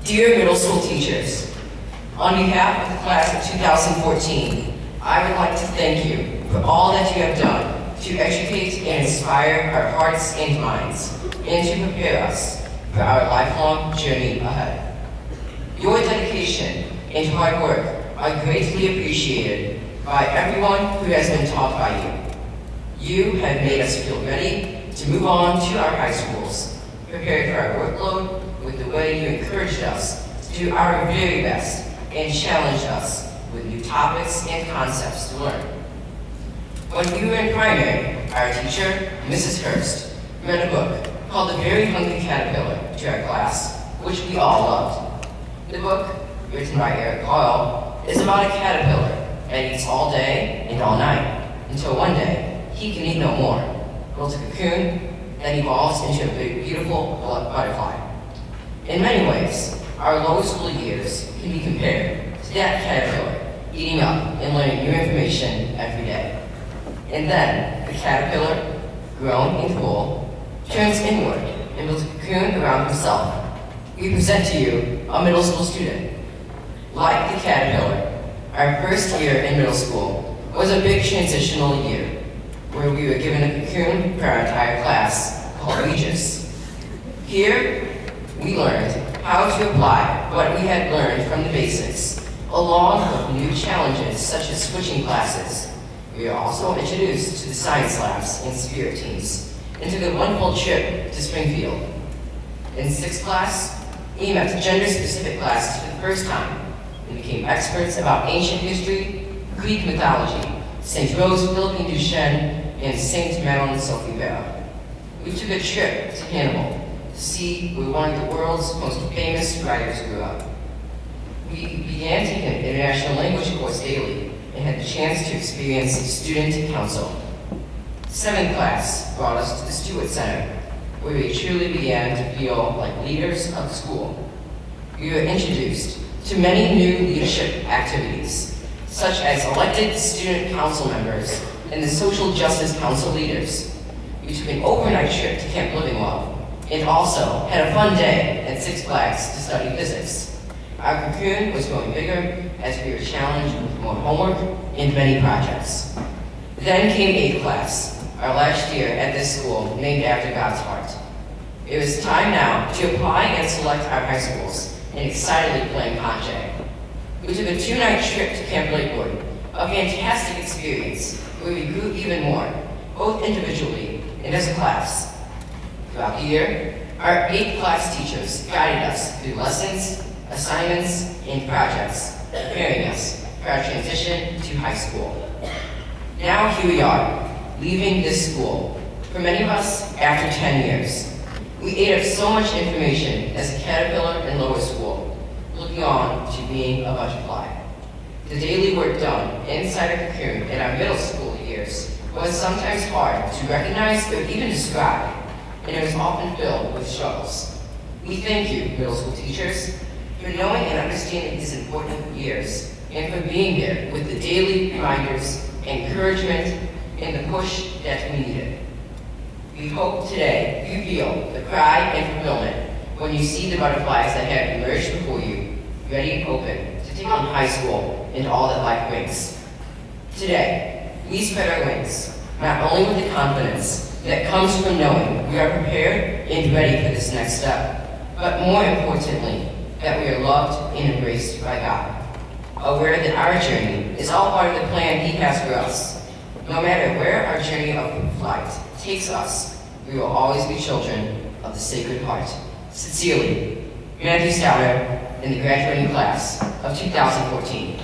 Dear middle school teachers, on behalf of the class of 2014, I would like to thank you for all that you have done to educate and inspire our hearts and minds, and to prepare us for our lifelong journey ahead. Your dedication and hard work are greatly appreciated by everyone who has been taught by you. You have made us feel ready to move on to our high schools, prepared for our workload with the way you encouraged us to do our very best and challenged us with new topics and concepts to learn. When we were in primary, our teacher, Mrs. Hurst, read a book called The Very Hungry Caterpillar to our class, which we all loved. The book, written by Eric Carle, is about a caterpillar that eats all day and all night, until one day he can eat no more, builds a cocoon, then evolves into a big, beautiful butterfly. In many ways, our lower school years can be compared to that caterpillar eating up and learning new information every day. And then, the caterpillar, grown and full, turns inward and builds a cocoon around himself. We present to you a middle school student. Like the caterpillar, our first year in middle school was a big transitional year, where we were given a cocoon for our entire class called Regis. Here, we learned how to apply what we had learned from the basics, along with new challenges such as switching classes. We were also introduced to the science labs and spirit teams, and took a wonderful trip to Springfield. In 6th class, we met the gender-specific classes for the first time, and became experts about ancient history, Greek mythology, St. Rose Philippine Duchenne, and St. Madeline Sophie Vera. We took a trip to Hannibal to see where one of the world's most famous writers grew up. We began taking an international language course daily and had the chance to experience student council. 7th class brought us to the Stewart Center, where we truly began to feel like leaders of the school. We were introduced to many new leadership activities, such as elected student council members and the Social Justice Council leaders. We took an overnight trip to Camp Living Well, and also had a fun day at Six Flags to study physics. Our cocoon was growing bigger as we were challenged with more homework and many projects. Then came 8th class, our last year at this school named after God's heart. It was time now to apply and select our high schools, and excitedly playing Conjay. We took a 2-night trip to Camp Lakewood, a fantastic experience where we grew even more, both individually and as a class. Throughout the year, our 8th class teachers guided us through lessons, assignments, and projects, preparing us for our transition to high school. Now here we are, leaving this school. For many of us, after 10 years. We ate up so much information as a caterpillar in lower school, looking on to being a butterfly. The daily work done inside a cocoon in our middle school years was sometimes hard to recognize or even describe, and it was often filled with struggles. We thank you, middle school teachers, for knowing and understanding these important years, and for being there with the daily reminders, encouragement, and the push that we needed. We hope today you feel the pride and fulfillment when you see the butterflies that have emerged before you, ready and open to take on high school and all that life brings. Today, we spread our wings, not only with the confidence that comes from knowing we are prepared and ready for this next step, but more importantly, that we are loved and embraced by God, aware that our journey is all part of the plan He has for us. No matter where our journey of flight takes us, we will always be children of the Sacred Heart. Sincerely, Matthew Stouter in the graduating class of 2014.